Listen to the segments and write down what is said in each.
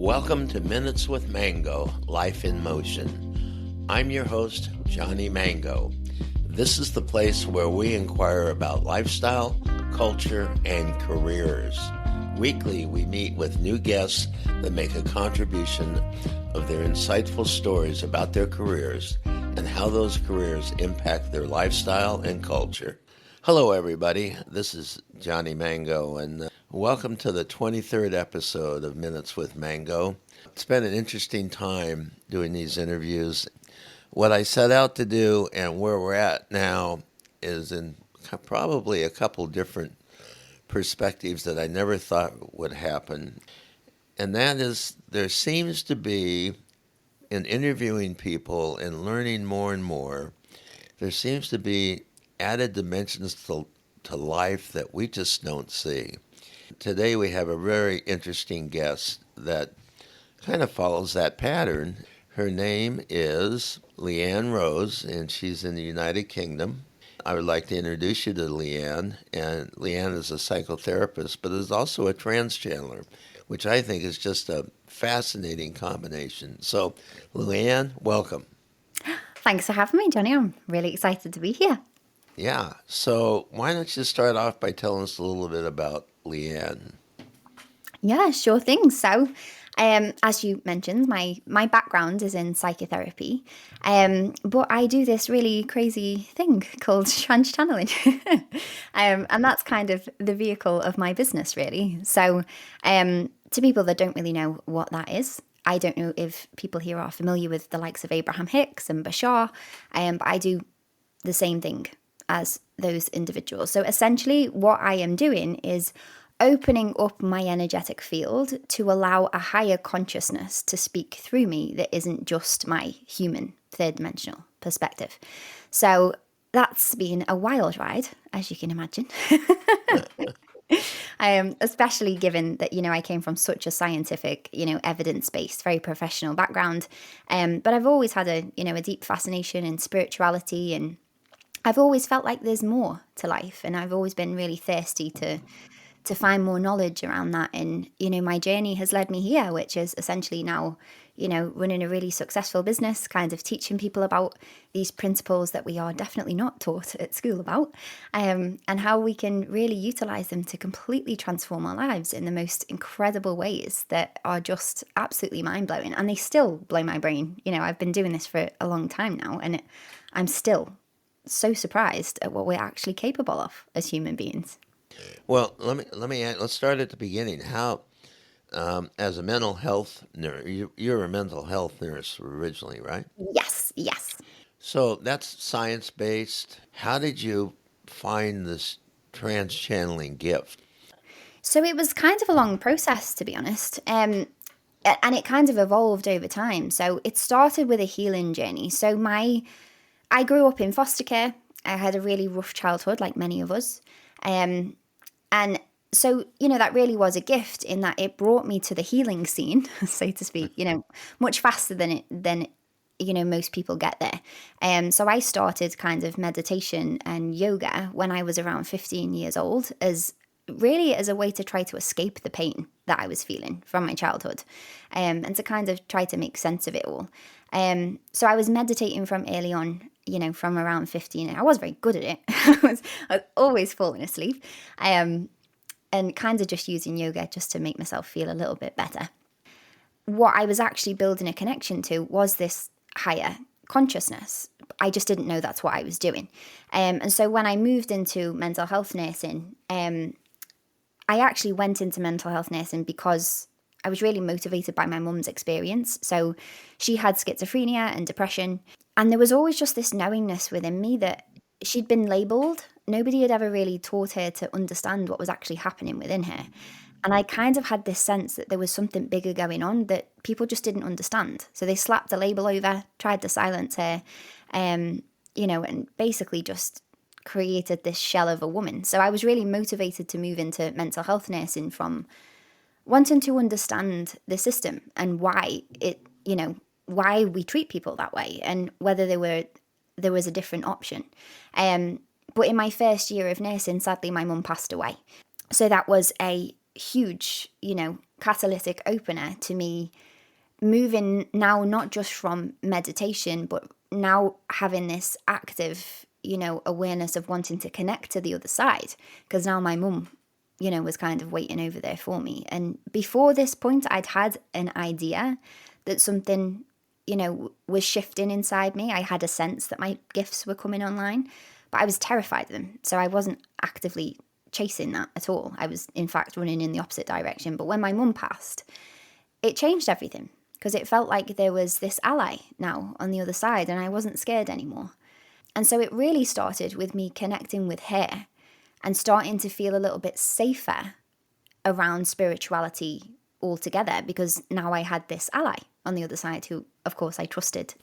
Welcome to Minutes with Mango, Life in Motion. I'm your host, Johnny Mango. This is the place where we inquire about lifestyle, culture, and careers. Weekly, we meet with new guests that make a contribution of their insightful stories about their careers and how those careers impact their lifestyle and culture. Hello, everybody. This is Johnny Mango, and welcome to the 23rd episode of Minutes with Mango. It's been an interesting time doing these interviews. What I set out to do and where we're at now is in probably a couple different perspectives that I never thought would happen. And that is, there seems to be, in interviewing people and learning more and more, there seems to be added dimensions to life that we just don't see. Today we have a very interesting guest that kind of follows that pattern. Her name is Leanne Rose, and she's in the United Kingdom. I would like to introduce you to Leanne, and Leanne is a psychotherapist, but is also a trance channeler, which I think is just a fascinating combination. So, Leanne, welcome. Thanks for having me, Johnny. I'm really excited to be here. Yeah, so why don't you start off by telling us a little bit about Leanne? Yeah, sure thing. So, as you mentioned, my background is in psychotherapy, but I do this really crazy thing called trance channeling, and that's kind of the vehicle of my business, really. So, to people that don't really know what that is, I don't know if people here are familiar with the likes of Abraham Hicks and Bashar, but I do the same thing as those individuals. So essentially what I am doing is opening up my energetic field to allow a higher consciousness to speak through me that isn't just my human third dimensional perspective. So that's been a wild ride, as you can imagine. Especially given that, I came from such a scientific, evidence-based, very professional background. But I've always had a deep fascination in spirituality, and I've always felt like there's more to life, and I've always been really thirsty to find more knowledge around that. And, my journey has led me here, which is essentially now, running a really successful business, kind of teaching people about these principles that we are definitely not taught at school about, and how we can really utilize them to completely transform our lives in the most incredible ways that are just absolutely mind-blowing. And they still blow my brain. I've been doing this for a long time now, and I'm still so surprised at what we're actually capable of as human beings. Well, let's start at the beginning. How, as a mental health nurse, you're a mental health nurse originally, right? Yes. So that's science-based. How did you find this trance channeling gift? So it was kind of a long process, to be honest. And it kind of evolved over time. So it started with a healing journey. So I grew up in foster care. I had a really rough childhood, like many of us. And so, that really was a gift in that it brought me to the healing scene, so to speak, much faster than most people get there. So I started kind of meditation and yoga when I was around 15 years old as a way to try to escape the pain that I was feeling from my childhood, and to kind of try to make sense of it all. So I was meditating from early on, from around 15. I was very good at it. I was always falling asleep, and kind of just using yoga just to make myself feel a little bit better. What I was actually building a connection to was this higher consciousness. I just didn't know that's what I was doing. And so when I moved into mental health nursing, I actually went into mental health nursing because I was really motivated by my mum's experience. So she had schizophrenia and depression. And there was always just this knowingness within me that she'd been labelled. Nobody had ever really taught her to understand what was actually happening within her. And I kind of had this sense that there was something bigger going on that people just didn't understand. So they slapped a label over, tried to silence her, and basically just created this shell of a woman. So I was really motivated to move into mental health nursing from wanting to understand the system and why why we treat people that way, and whether there was a different option. But in my first year of nursing, sadly, my mum passed away. So that was a huge, catalytic opener to me moving now, not just from meditation, but now having this active, awareness of wanting to connect to the other side. Because now my mum, was kind of waiting over there for me. And before this point, I'd had an idea that something, was shifting inside me. I had a sense that my gifts were coming online, but I was terrified of them. So I wasn't actively chasing that at all. I was, in fact, running in the opposite direction. But when my mum passed, it changed everything, because it felt like there was this ally now on the other side, and I wasn't scared anymore. And so it really started with me connecting with her and starting to feel a little bit safer around spirituality altogether, because now I had this ally on the other side who, of course, I trusted,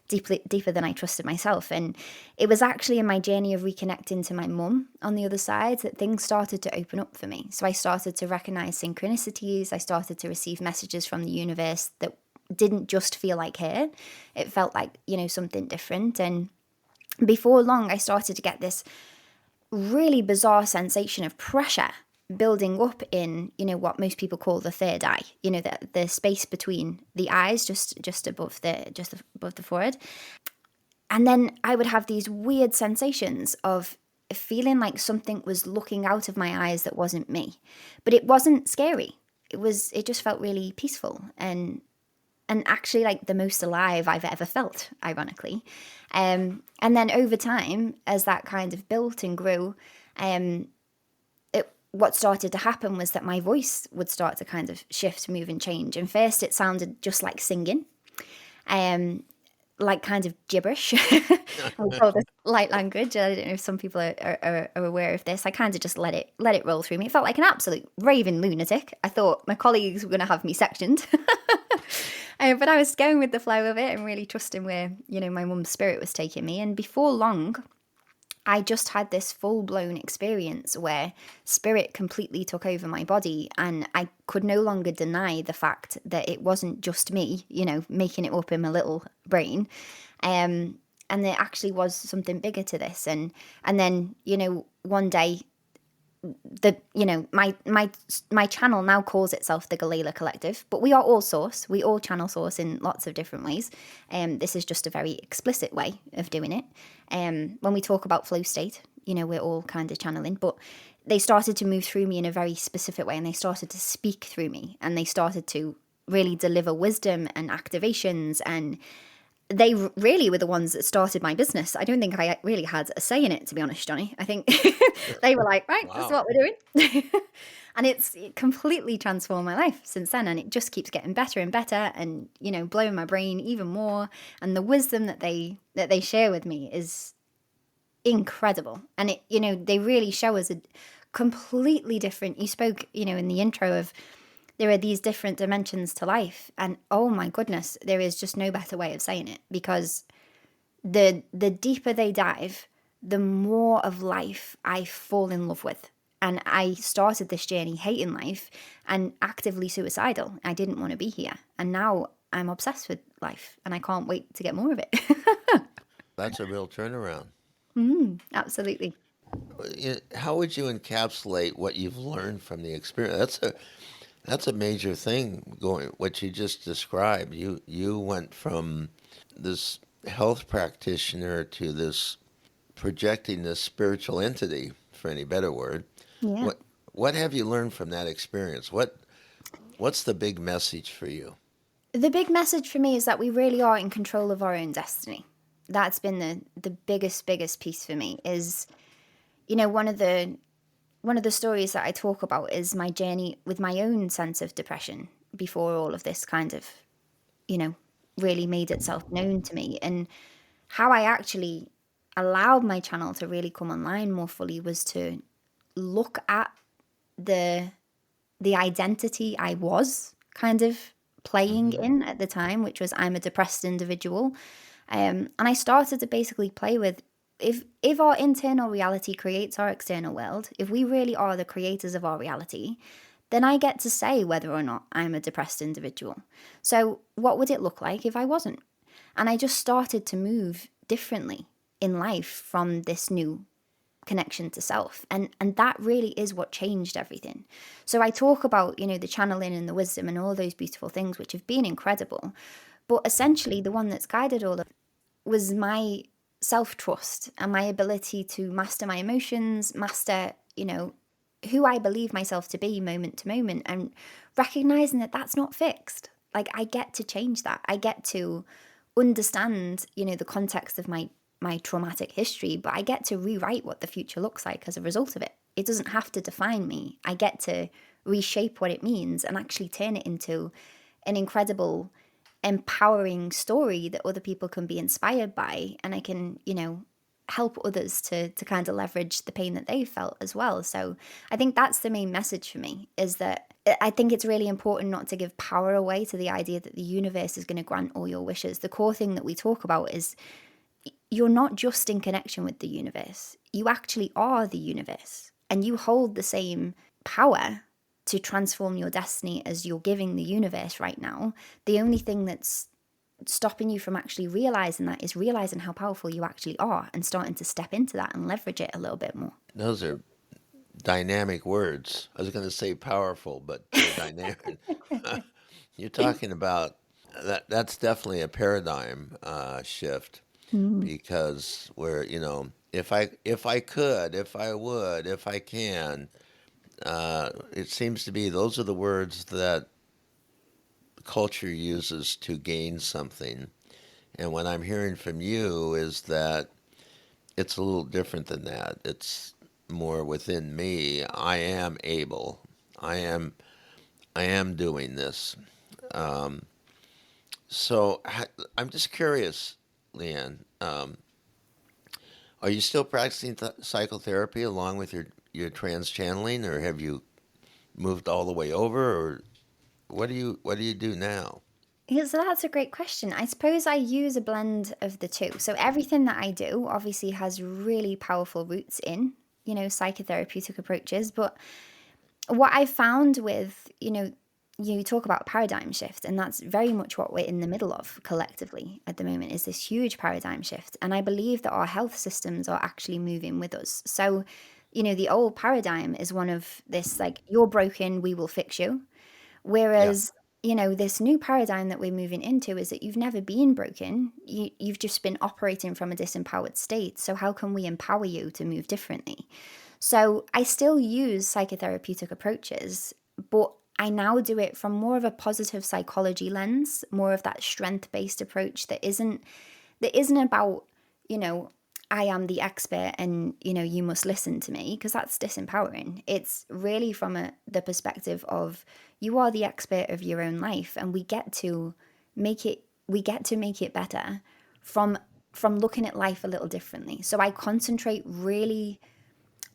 deeper than I trusted myself. And it was actually in my journey of reconnecting to my mum on the other side that things started to open up for me. So I started to recognize synchronicities. I started to receive messages from the universe that didn't just feel like her. It felt like, something different. And before long, I started to get this really bizarre sensation of pressure building up in, what most people call the third eye, the space between the eyes, just above the forehead. And then I would have these weird sensations of feeling like something was looking out of my eyes that wasn't me. But it wasn't scary. It just felt really peaceful and actually like the most alive I've ever felt, ironically. And then over time, as that kind of built and grew, what started to happen was that my voice would start to kind of shift, move, and change. And first it sounded just like singing, like kind of gibberish. We call this light language. I don't know if some people are aware of this. I kind of just let it roll through me. It felt like an absolute raving lunatic. I thought my colleagues were going to have me sectioned. But I was going with the flow of it and really trusting where, my mum's spirit was taking me. And before long, I just had this full-blown experience where spirit completely took over my body, and I could no longer deny the fact that it wasn't just me, making it up in my little brain. And there actually was something bigger to this. And then, one day, my channel now calls itself the Galila Collective, but we are all source. We all channel source in lots of different ways. This is just a very explicit way of doing it. When we talk about flow state, we're all kind of channeling, but they started to move through me in a very specific way, and they started to speak through me, and they started to really deliver wisdom and activations, and they really were the ones that started my business. I don't think I really had a say in it, to be honest, Johnny. I think they were like, right, That's what we're doing. And it completely transformed my life since then. And it just keeps getting better and better and, blowing my brain even more. And the wisdom that they share with me is incredible. And they really show us a completely different, you spoke, in the intro of, there are these different dimensions to life. And oh my goodness, there is just no better way of saying it, because the deeper they dive, the more of life I fall in love with. And I started this journey hating life and actively suicidal. I didn't want to be here. And now I'm obsessed with life, and I can't wait to get more of it. That's a real turnaround. Absolutely. How would you encapsulate what you've learned from the experience? That's a major thing going what you just described. You went from this health practitioner to this projecting this spiritual entity, for any better word. Yeah. What have you learned from that experience? What's the big message for you? The big message for me is that we really are in control of our own destiny. That's been the biggest piece for me. Is one of the stories that I talk about is my journey with my own sense of depression before all of this kind of, really made itself known to me. And how I actually allowed my channel to really come online more fully was to look at the identity I was kind of playing in at the time, which was I'm a depressed individual. And I started to basically play with, if our internal reality creates our external world, if we really are the creators of our reality, then I get to say whether or not I'm a depressed individual. So what would it look like if I wasn't? And I just started to move differently in life from this new connection to self. And that really is what changed everything. So I talk about, the channeling and the wisdom and all those beautiful things, which have been incredible. But essentially, the one that's guided all of it was my self-trust and my ability to master my emotions, master, who I believe myself to be moment to moment, and recognizing that that's not fixed. Like, I get to change that. I get to understand, the context of my traumatic history, but I get to rewrite what the future looks like as a result of it. It doesn't have to define me. I get to reshape what it means and actually turn it into an incredible, empowering story that other people can be inspired by, and I can, help others to kind of leverage the pain that they felt as well. So I think that's the main message for me, is that I think it's really important not to give power away to the idea that the universe is going to grant all your wishes. The core thing that we talk about is you're not just in connection with the universe. You actually are the universe, and you hold the same power to transform your destiny as you're giving the universe right now. The only thing that's stopping you from actually realizing that is realizing how powerful you actually are and starting to step into that and leverage it a little bit more. Those are dynamic words. I was going to say powerful, but they're dynamic. You're talking about that. That's definitely a paradigm shift, Mm. because where, if I could, if I would, if I can, it seems to be those are the words that culture uses to gain something. And what I'm hearing from you is that it's a little different than that. It's more within me. I am able. I am. I am doing this. Um, so I'm just curious, Leanne. Are you still practicing psychotherapy along with your trans channeling, or have you moved all the way over, or what do you do now? Yeah, so that's a great question. I suppose I use a blend of the two. So everything that I do obviously has really powerful roots in, psychotherapeutic approaches. But what I found with, you talk about paradigm shift, and that's very much what we're in the middle of collectively at the moment, is this huge paradigm shift. And I believe that our health systems are actually moving with us. So, the old paradigm is one of this, like, you're broken, we will fix you. Yeah. Whereas, this new paradigm that we're moving into is that you've never been broken. You've just been operating from a disempowered state. So how can we empower you to move differently? So I still use psychotherapeutic approaches, but I now do it from more of a positive psychology lens, more of that strength-based approach that isn't about, you know, I am the expert and, you must listen to me, because that's disempowering. It's really from the perspective of you are the expert of your own life, and we get to make it better from looking at life a little differently. So I concentrate really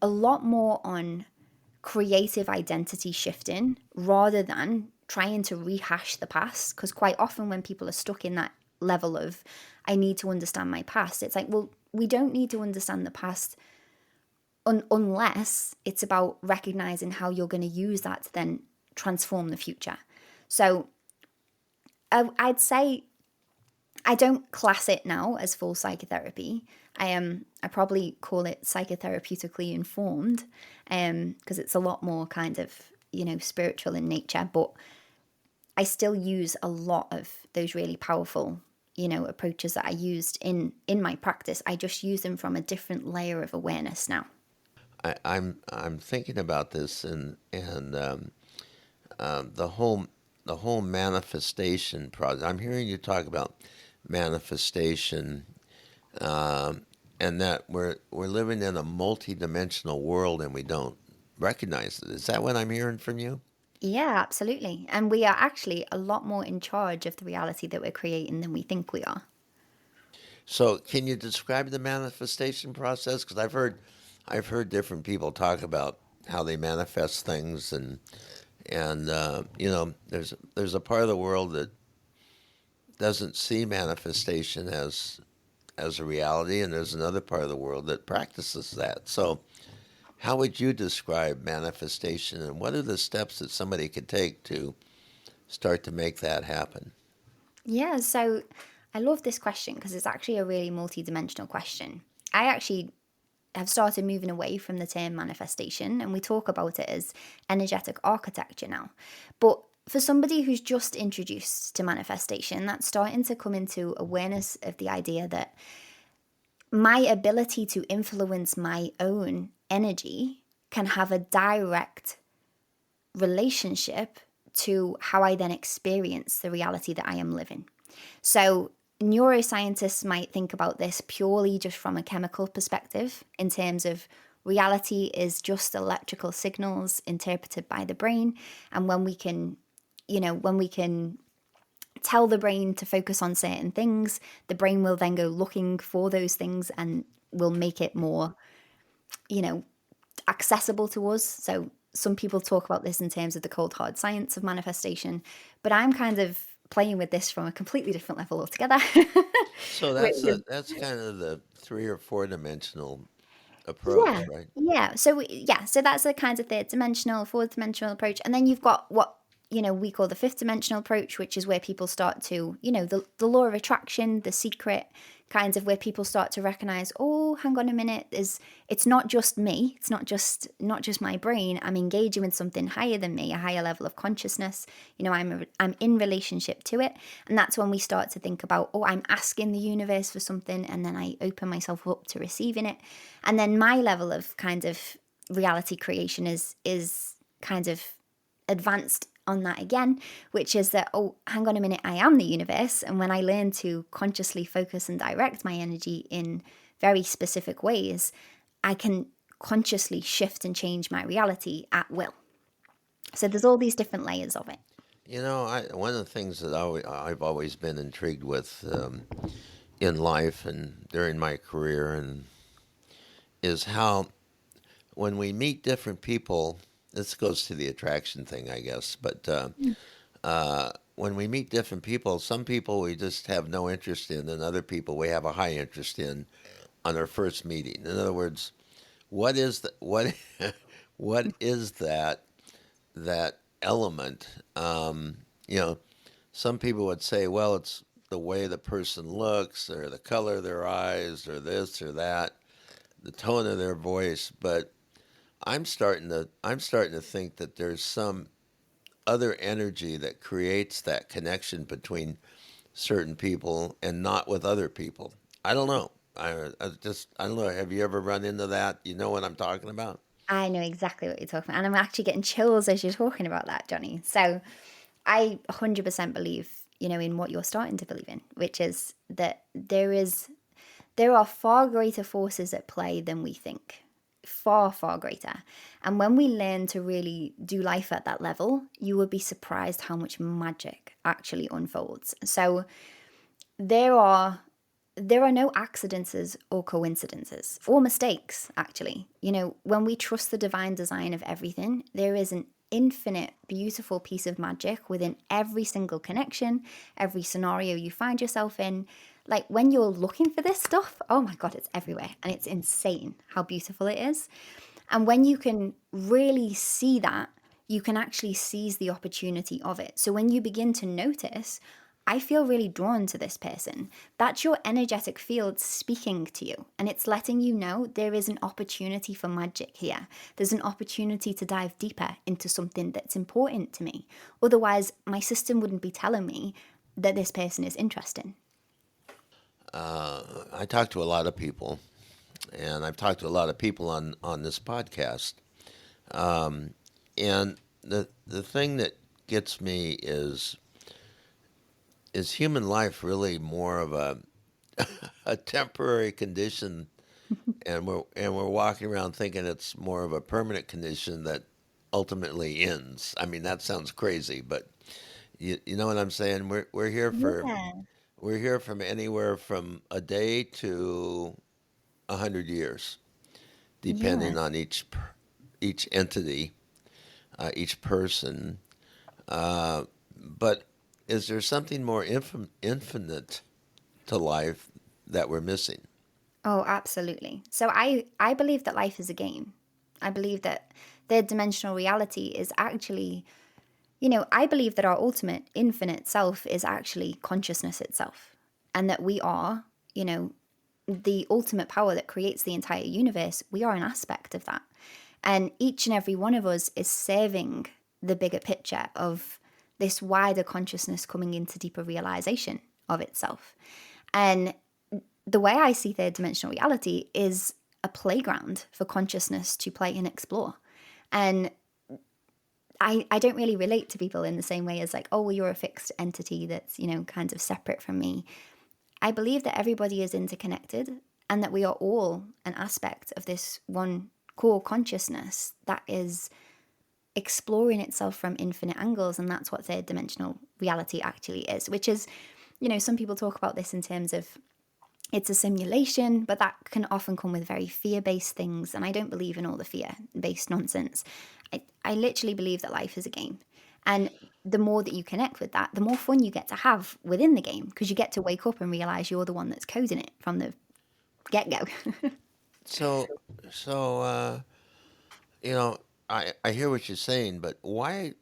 a lot more on creative identity shifting rather than trying to rehash the past. Because quite often when people are stuck in that level of, I need to understand my past, it's like, well, we don't need to understand the past unless it's about recognizing how you're going to use that to then transform the future. So I'd say I don't class it now as full psychotherapy. I probably call it psychotherapeutically informed, because it's a lot more kind of, spiritual in nature. But I still use a lot of those really powerful, approaches that I used in my practice. I just use them from a different layer of awareness now. I'm thinking about this, and the whole manifestation process. I'm hearing you talk about manifestation, and that we're living in a multi-dimensional world and we don't recognize it. Is that what I'm hearing from you? Yeah, absolutely. And we are actually a lot more in charge of the reality that we're creating than we think we are. So, can you describe the manifestation process? Because I've heard different people talk about how they manifest things, and there's a part of the world that doesn't see manifestation as a reality, and there's another part of the world that practices that. So, how would you describe manifestation, and what are the steps that somebody could take to start to make that happen? Yeah, so I love this question because it's actually a really multi-dimensional question. I actually have started moving away from the term manifestation, and we talk about it as energetic architecture now. But for somebody who's just introduced to manifestation, that's starting to come into awareness of the idea that my ability to influence my own energy can have a direct relationship to how I then experience the reality that I am living. So neuroscientists might think about this purely just from a chemical perspective, in terms of reality is just electrical signals interpreted by the brain. And when we can, when we can tell the brain to focus on certain things, the brain will then go looking for those things and will make it more, accessible to us. So some people talk about this in terms of the cold hard science of manifestation, but I'm kind of playing with this from a completely different level altogether. So Which is, that's kind of the 3 or 4 dimensional yeah, approach, right? so that's a kind of third dimensional, fourth dimensional approach, and then you've got what we call the fifth dimensional approach, which is where people start to, the law of attraction, the secret, kinds of where people start to recognize, oh, hang on a minute, it's not just me, it's not just my brain. I'm engaging with something higher than me, a higher level of consciousness. I'm in relationship to it, and that's when we start to think about, oh, I'm asking the universe for something, and then I open myself up to receiving it. And then my level of kind of reality creation is kind of advanced on that again, which is that, oh, hang on a minute, I am the universe. And when I learn to consciously focus and direct my energy in very specific ways, I can consciously shift and change my reality at will. So there's all these different layers of it. One of the things that I've always been intrigued with in life and during my career and is how when we meet different people, this goes to the attraction thing, I guess, but when we meet different people, some people we just have no interest in, and other people we have a high interest in on our first meeting. In other words, what is what is that element? You know, some people would say, well, it's the way the person looks, or the color of their eyes, or this or that, the tone of their voice. But I'm starting to think that there's some other energy that creates that connection between certain people and not with other people. I don't know. I don't know. Have you ever run into that? You know what I'm talking about? I know exactly what you're talking about. And I'm actually getting chills as you're talking about that, Johnny. So I 100% believe, in what you're starting to believe in, which is that there are far greater forces at play than we think. Far, far greater. And when we learn to really do life at that level, you would be surprised how much magic actually unfolds. So there are no accidents or coincidences or mistakes, actually. When we trust the divine design of everything, there is an infinite, beautiful piece of magic within every single connection, every scenario you find yourself in. Like when you're looking for this stuff, oh my God, it's everywhere. And it's insane how beautiful it is. And when you can really see that, you can actually seize the opportunity of it. So when you begin to notice, I feel really drawn to this person, that's your energetic field speaking to you. And it's letting you know there is an opportunity for magic here. There's an opportunity to dive deeper into something that's important to me. Otherwise, my system wouldn't be telling me that this person is interesting. I talk to a lot of people, and I've talked to a lot of people on this podcast. And the thing that gets me is human life really more of a temporary condition, and we're walking around thinking it's more of a permanent condition that ultimately ends. I mean, that sounds crazy, but you know what I'm saying? Yeah. We're here from anywhere from a day to 100 years, Yeah. depending on each entity, each person. Uh, but is there something more infinite to life that we're missing? Oh, absolutely. So I believe that life is a game. I believe that third dimensional reality is actually, I believe that our ultimate infinite self is actually consciousness itself. And that we are, you know, the ultimate power that creates the entire universe, we are an aspect of that. And each and every one of us is serving the bigger picture of this wider consciousness coming into deeper realization of itself. And the way I see third dimensional reality is a playground for consciousness to play and explore. And I don't really relate to people in the same way as like, oh, well, you're a fixed entity that's, kind of separate from me. I believe that everybody is interconnected and that we are all an aspect of this one core consciousness that is exploring itself from infinite angles. And that's what third dimensional reality actually is, which is, some people talk about this in terms of it's a simulation, but that can often come with very fear-based things. And I don't believe in all the fear-based nonsense. I literally believe that life is a game. And the more that you connect with that, the more fun you get to have within the game, because you get to wake up and realize you're the one that's coding it from the get-go. So, so you know, I hear what you're saying, but why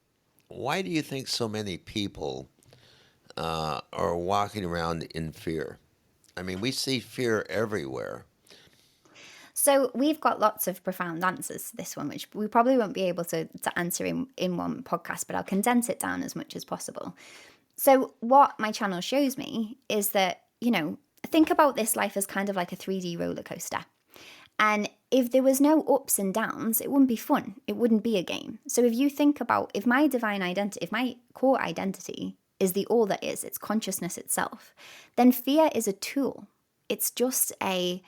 do you think so many people are walking around in fear? I mean, we see fear everywhere. So we've got lots of profound answers to this one, which we probably won't be able to answer in one podcast, but I'll condense it down as much as possible. So what my channel shows me is that, think about this life as kind of like a 3D roller coaster. And if there was no ups and downs, it wouldn't be fun. It wouldn't be a game. So if you think about, if my divine identity, if my core identity is the all that is, it's consciousness itself, then fear is a tool. It's just a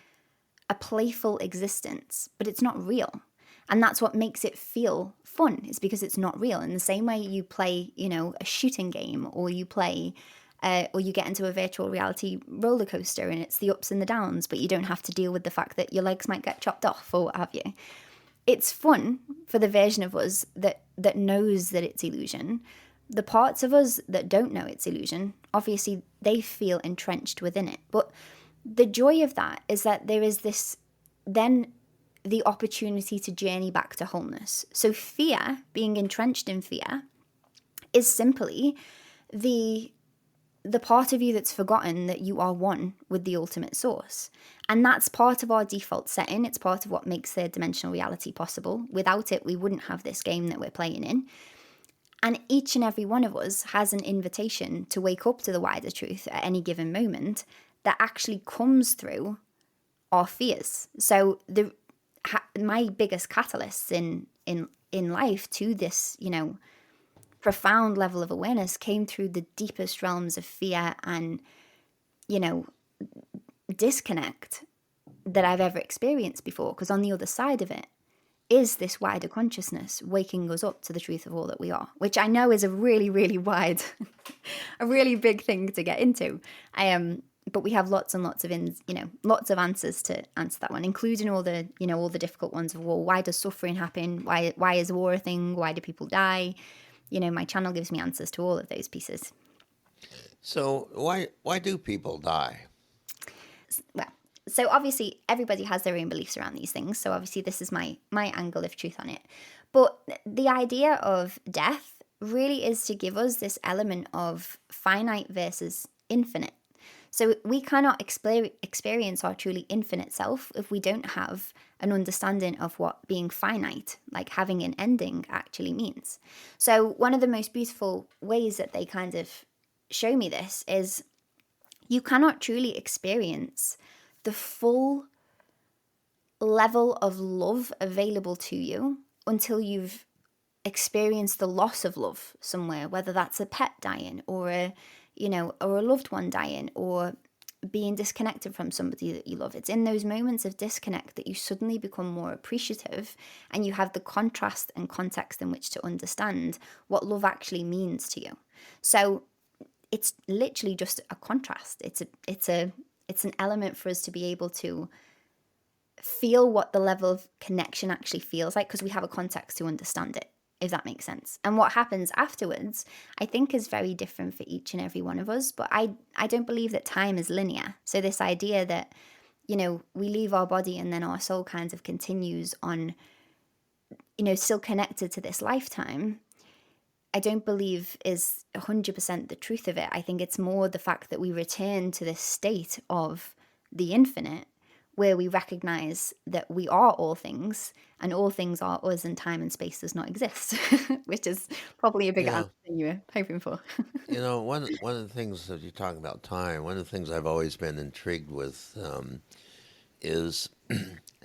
playful existence, but it's not real. And that's what makes it feel fun, is because it's not real. In the same way you play, a shooting game, or you play, or you get into a virtual reality roller coaster and it's the ups and the downs, but you don't have to deal with the fact that your legs might get chopped off or what have you. It's fun for the version of us that knows that it's illusion. The parts of us that don't know it's illusion, obviously they feel entrenched within it. But the joy of that is that there is this, then the opportunity to journey back to wholeness. So fear, being entrenched in fear, is simply the part of you that's forgotten that you are one with the ultimate source. And that's part of our default setting. It's part of what makes third dimensional reality possible. Without it, we wouldn't have this game that we're playing in. And each and every one of us has an invitation to wake up to the wider truth at any given moment that actually comes through our fears. So my biggest catalysts in life to this, profound level of awareness came through the deepest realms of fear and, disconnect that I've ever experienced before. Because on the other side of it is this wider consciousness waking us up to the truth of all that we are, which I know is a really, really wide, a really big thing to get into. But we have lots and lots of lots of answers to answer that one, including all the, all the difficult ones of, well, why does suffering happen? Why is war a thing? Why do people die? My channel gives me answers to all of those pieces. So why do people die? Well, so obviously everybody has their own beliefs around these things. So obviously this is my angle of truth on it. But the idea of death really is to give us this element of finite versus infinite. So we cannot experience our truly infinite self if we don't have an understanding of what being finite, like having an ending, actually means. So one of the most beautiful ways that they kind of show me this is you cannot truly experience the full level of love available to you until you've experienced the loss of love somewhere, whether that's a pet dying or a loved one dying or being disconnected from somebody that you love. It's in those moments of disconnect that you suddenly become more appreciative and you have the contrast and context in which to understand what love actually means to you. So it's literally just a contrast. It's an element for us to be able to feel what the level of connection actually feels like, because we have a context to understand it, if that makes sense. And what happens afterwards, I think, is very different for each and every one of us. But I don't believe that time is linear. So this idea that, we leave our body and then our soul kind of continues on, still connected to this lifetime, I don't believe is 100% the truth of it. I think it's more the fact that we return to this state of the infinite, where we recognize that we are all things and all things are us and time and space does not exist, which is probably a bigger Yeah. answer than you were hoping for. One of the things that you're talking about time, one of the things I've always been intrigued with is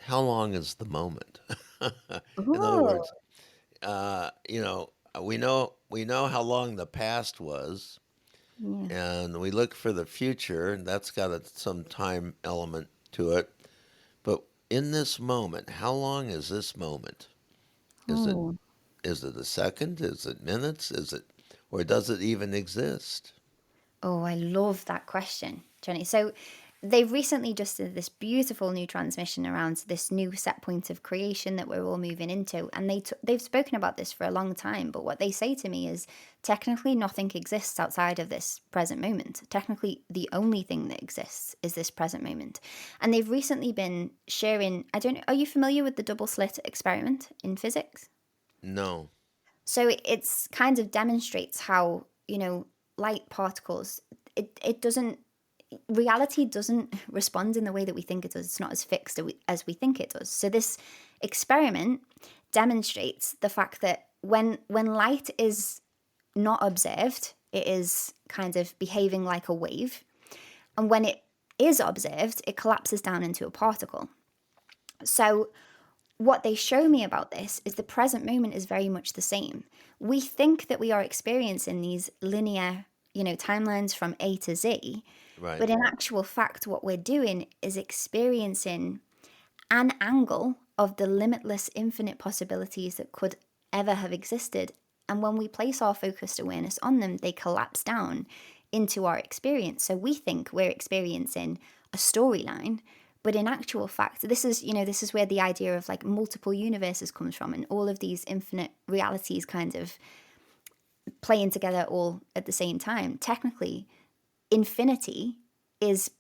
how long is the moment? In other Oh, words, we know how long the past was, yeah. and we look for the future, and that's got some time element to it. But in this moment, how long is this moment? Is it Oh. is it a second? Is it minutes? Is it, or does it even exist? Oh, I love that question, Jenny. So they've recently just did this beautiful new transmission around this new set point of creation that we're all moving into, and they've spoken about this for a long time. But what they say to me is technically nothing exists outside of this present moment. Technically, the only thing that exists is this present moment. And they've recently been sharing. I don't know. Are you familiar with the double slit experiment in physics? No. So it's kind of demonstrates how, light particles, it doesn't, reality doesn't respond in the way that we think it does. It's not as fixed as we think it does. So this experiment demonstrates the fact that when light is not observed, it is kind of behaving like a wave. And when it is observed, it collapses down into a particle. So what they show me about this is the present moment is very much the same. We think that we are experiencing these linear, timelines from A to Z, Right. but in actual fact, what we're doing is experiencing an angle of the limitless, infinite possibilities that could ever have existed. And when we place our focused awareness on them, they collapse down into our experience. So we think we're experiencing a storyline, but in actual fact, this is where the idea of like multiple universes comes from, and all of these infinite realities kind of playing together all at the same time. Technically, infinity is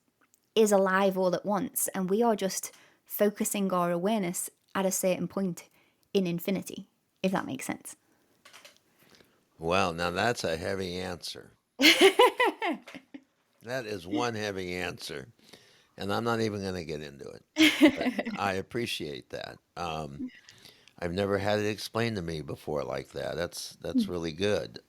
alive all at once, and we are just focusing our awareness at a certain point in infinity, if that makes sense. Well, now that's a heavy answer. That is one heavy answer, and I'm not even going to get into it. But I appreciate that. I've never had it explained to me before like that. That's really good.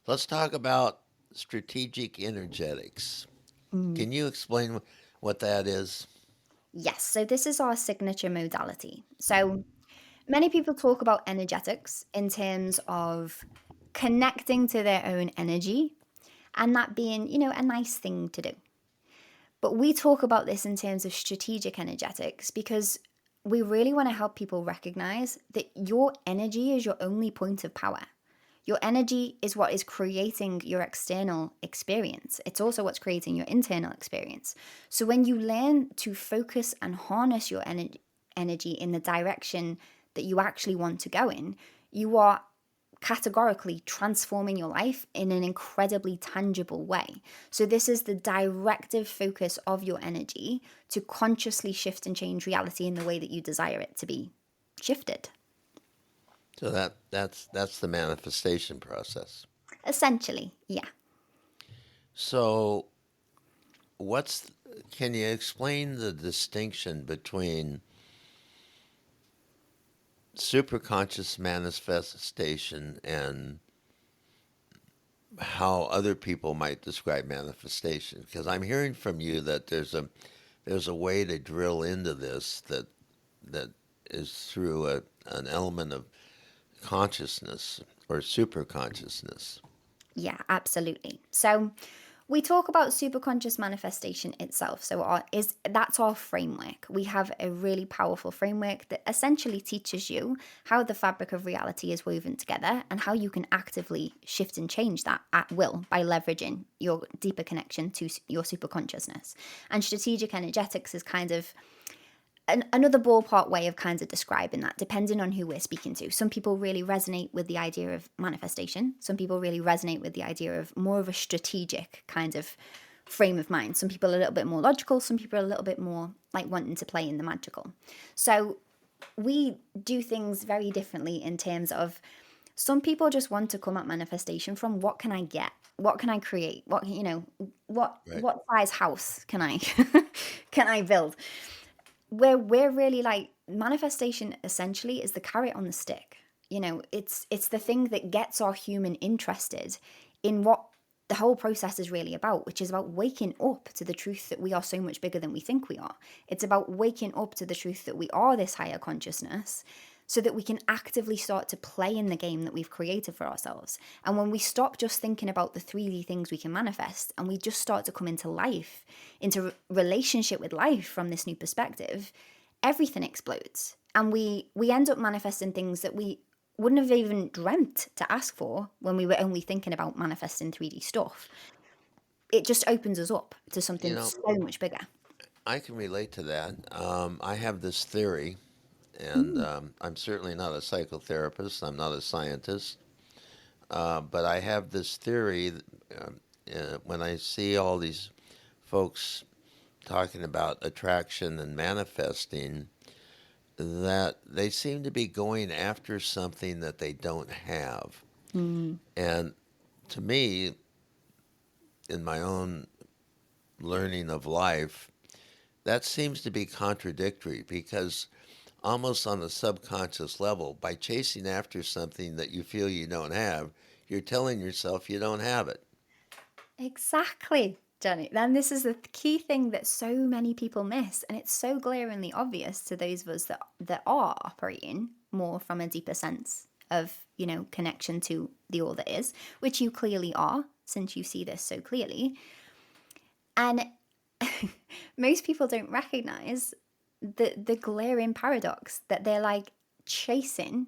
Let's talk about strategic energetics. Can you explain what that is? Yes, so this is our signature modality. So many people talk about energetics in terms of connecting to their own energy and that being, a nice thing to do. But we talk about this in terms of strategic energetics because we really want to help people recognize that your energy is your only point of power. Your energy is what is creating your external experience. It's also what's creating your internal experience. So when you learn to focus and harness your energy in the direction that you actually want to go in, you are categorically transforming your life in an incredibly tangible way. So, this is the directive focus of your energy to consciously shift and change reality in the way that you desire it to be shifted. So that's the manifestation process. Essentially, yeah. So what's can you explain the distinction between superconscious manifestation and how other people might describe manifestation? Because I'm hearing from you that there's a way to drill into this that is through an element of consciousness or superconsciousness. Yeah, absolutely. So we talk about superconscious manifestation itself. So that's our framework. We have a really powerful framework that essentially teaches you how the fabric of reality is woven together and how you can actively shift and change that at will by leveraging your deeper connection to your superconsciousness. And strategic energetics is kind of another ballpark way of kind of describing that, depending on who we're speaking to. Some people really resonate with the idea of manifestation. Some people really resonate with the idea of more of a strategic kind of frame of mind. Some people are a little bit more logical. Some people are a little bit more like wanting to play in the magical. So we do things very differently in terms of Some people just want to come at manifestation from what can I get? What can I create? Right. What size house can I can I build? Where we're really like manifestation essentially is the carrot on the stick. It's the thing that gets our human interested in what the whole process is really about, which is about waking up to the truth that we are so much bigger than we think we are. It's about waking up to the truth that we are this higher consciousness so that we can actively start to play in the game that we've created for ourselves. And when we stop just thinking about the 3D things we can manifest and we just start to come into life, into relationship with life from this new perspective, everything explodes. And we end up manifesting things that we wouldn't have even dreamt to ask for when we were only thinking about manifesting 3D stuff. It just opens us up to You something know, so much bigger. I can relate to that. I have this theory, and Mm. I'm certainly not a psychotherapist, I'm not a scientist, but I have this theory when I see all these folks talking about attraction and manifesting, that they seem to be going after something that they don't have. Mm. And to me, in my own learning of life, that seems to be contradictory because almost on a subconscious level, by chasing after something that you feel you don't have, you're telling yourself you don't have it. Exactly, Jenny. Then this is the key thing that so many people miss, and it's so glaringly obvious to those of us that are operating more from a deeper sense of, connection to the all that is, which you clearly are, since you see this so clearly. And most people don't recognize the glaring paradox that they're like chasing,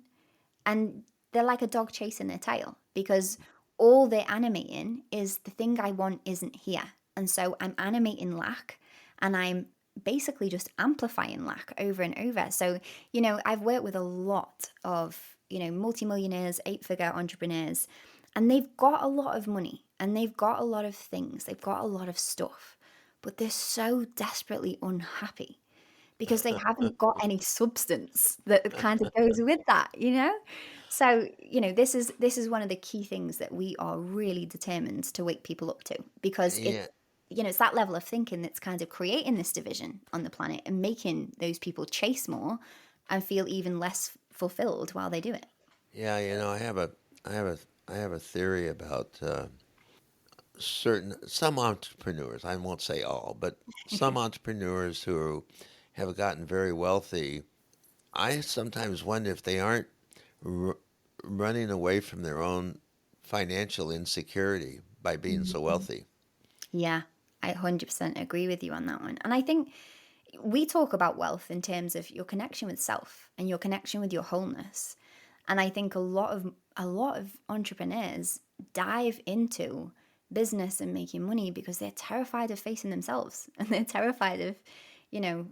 and they're like a dog chasing their tail, because all they're animating is the thing I want isn't here. And so I'm animating lack, and I'm basically just amplifying lack over and over. So, I've worked with a lot of, multimillionaires, 8-figure entrepreneurs, and they've got a lot of money and they've got a lot of things, they've got a lot of stuff, but they're so desperately unhappy because they haven't got any substance that kind of goes with that. So, this is one of the key things that we are really determined to wake people up to, because Yeah, it's that level of thinking that's kind of creating this division on the planet and making those people chase more and feel even less fulfilled while they do it. yeah. I have a theory about some entrepreneurs. I won't say all, but some entrepreneurs who have gotten very wealthy. I sometimes wonder if they aren't r- running away from their own financial insecurity by being so Mhm. wealthy. Yeah, I 100% agree with you on that one. And I think we talk about wealth in terms of your connection with self and your connection with your wholeness. And I think a lot of entrepreneurs dive into business and making money because they're terrified of facing themselves and they're terrified of, you know,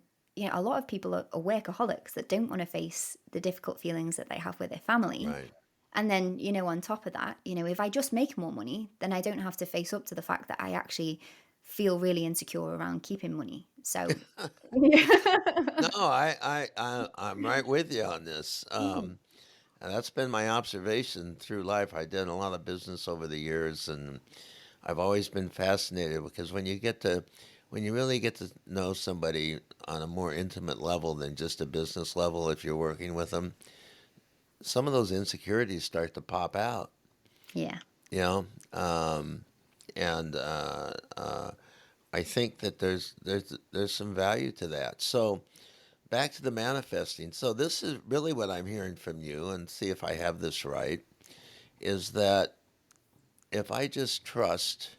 a lot of people are workaholics that don't want to face the difficult feelings that they have with their family. Right. And then, on top of that, if I just make more money, then I don't have to face up to the fact that I actually feel really insecure around keeping money. So, No, I'm right with you on this. And that's been my observation through life. I've done a lot of business over the years, and I've always been fascinated because when you really get to know somebody on a more intimate level than just a business level, if you're working with them, some of those insecurities start to pop out. yeah. You know, and I think that there's some value to that. So back to the manifesting. So this is really what I'm hearing from you, and see if I have this right, is that if I just trust,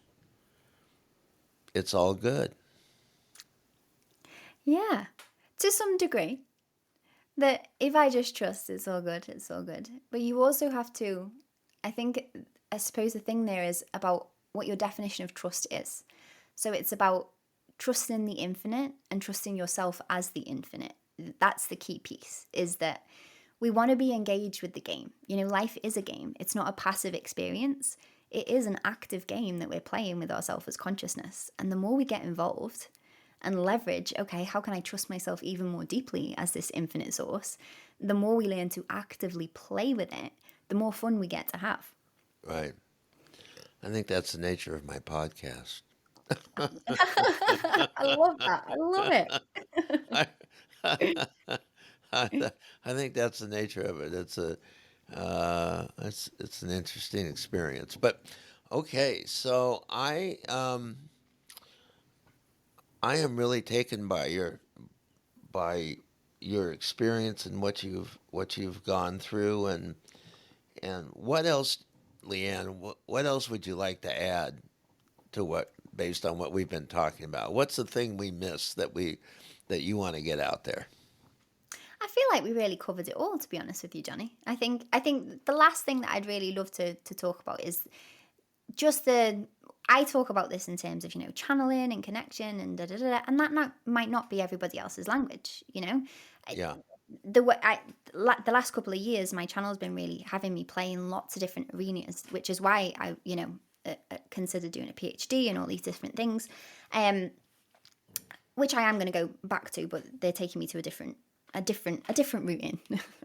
it's all good. Yeah. To some degree, that if I just trust, it's all good, it's all good. But you also have to, I think, I suppose the thing there is about what your definition of trust is. So it's about trusting the infinite and trusting yourself as the infinite. That's the key piece, is that we want to be engaged with the game. Life is a game, it's not a passive experience. It is an active game that we're playing with ourselves as consciousness. And the more we get involved, and leverage, okay, how can I trust myself even more deeply as this infinite source? The more we learn to actively play with it, the more fun we get to have. Right. I think that's the nature of my podcast. I love that. I love it. I, I think that's the nature of it. It's an interesting experience. But okay, so I am really taken by your experience and what you've gone through, and what else, Leanne? What else would you like to add to what, based on what we've been talking about? What's the thing we missed that you want to get out there? I feel like we really covered it all, to be honest with you, Johnny. I think the last thing that I'd really love to talk about is just I talk about this in terms of, channeling and connection and and that might not be everybody else's language, Yeah. The last couple of years, my channel's been really having me play in lots of different arenas, which is why I, consider doing a PhD and all these different things, which I am going to go back to, but they're taking me to a different route in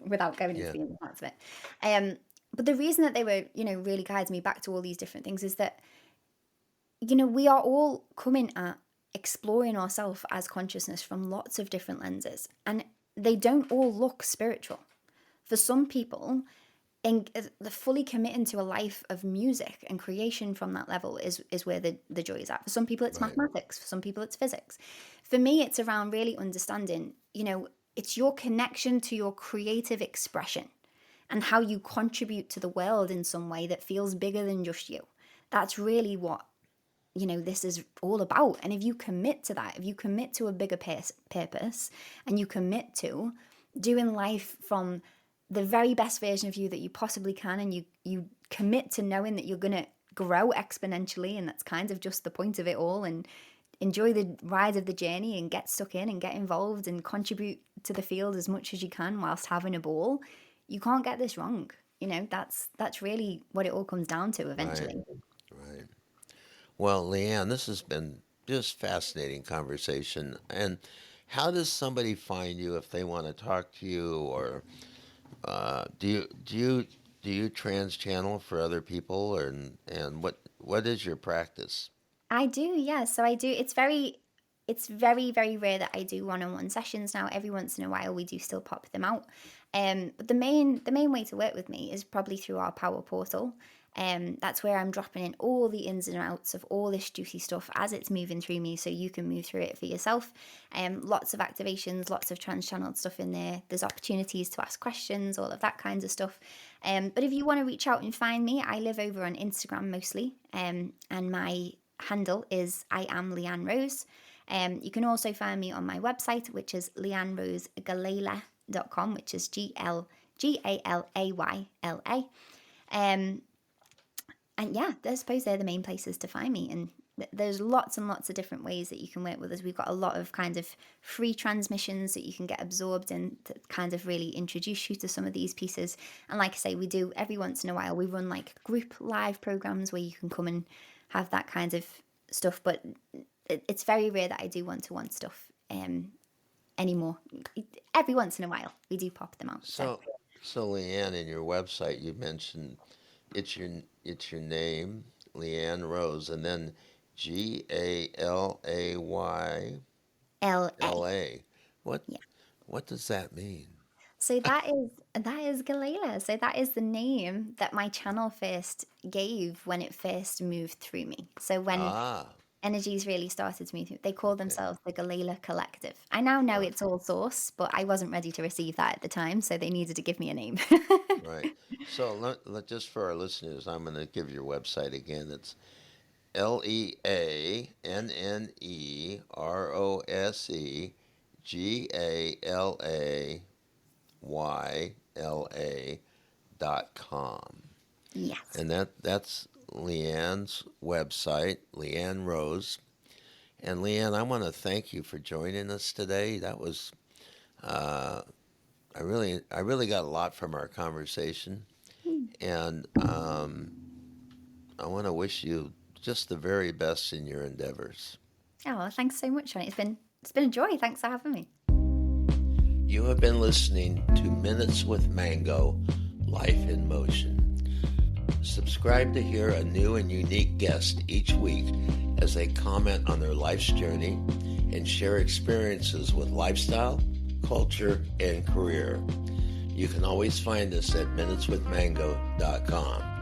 without going into the ins and outs of it. But the reason that they were, really guides me back to all these different things is that, we are all coming at exploring ourselves as consciousness from lots of different lenses, and they don't all look spiritual. For some people, fully committing to a life of music and creation from that level is where the joy is at. For some people, it's Right. mathematics. For some people, it's physics. For me, it's around really understanding, it's your connection to your creative expression and how you contribute to the world in some way that feels bigger than just you. That's really what, this is all about. And if you commit to that, if you commit to a bigger purpose, and you commit to doing life from the very best version of you that you possibly can, and you commit to knowing that you're going to grow exponentially, and that's kind of just the point of it all, and enjoy the ride of the journey and get stuck in and get involved and contribute to the field as much as you can whilst having a ball, you can't get this wrong. That's really what it all comes down to eventually. Right. Well, Leanne, this has been just fascinating conversation. And how does somebody find you if they want to talk to you, or do you trans channel for other people, or and what is your practice? I do, yeah. So I do. It's very, very rare that I do one-on-one sessions now. Every once in a while, we do still pop them out. But the main way to work with me is probably through our Power Portal. That's where I'm dropping in all the ins and outs of all this juicy stuff as it's moving through me, so you can move through it for yourself. Lots of activations, lots of trans-channeled stuff in there. There's opportunities to ask questions, all of that kinds of stuff. But if you want to reach out and find me, I live over on Instagram mostly, and my handle is I am Leanne Rose. You can also find me on my website, which is leannerosegalayla.com, which is GLGALAYLA. And yeah, I suppose they're the main places to find me. And there's lots and lots of different ways that you can work with us. We've got a lot of kind of free transmissions that you can get absorbed in to kind of really introduce you to some of these pieces. And like I say, we do every once in a while, we run like group live programs where you can come and have that kind of stuff. But it's very rare that I do one-to-one stuff anymore. Every once in a while, we do pop them out. So Leanne, in your website, you mentioned it's your name, Leanne Rose, and then GALAYLA. LA. What Yeah. what does that mean? So that is Galila. So that is the name that my channel first gave when it first moved through me. So when Ah, energies really started to move through, they call okay. themselves the Galila Collective. I now know Right. it's all source, but I wasn't ready to receive that at the time, so they needed to give me a name. Right. So just for our listeners, I'm going to give your website again. It's LeanneRoseGalayla.com. Yes. And that's Leanne's website, Leanne Rose. And Leanne, I want to thank you for joining us today. That was uh, I really got a lot from our conversation, and I want to wish you just the very best in your endeavors. Oh, well, thanks so much, Ronnie. It's been a joy. Thanks for having me. You have been listening to Minutes with Mango, Life in Motion. Subscribe to hear a new and unique guest each week as they comment on their life's journey and share experiences with lifestyle, culture, and career. You can always find us at minuteswithmango.com.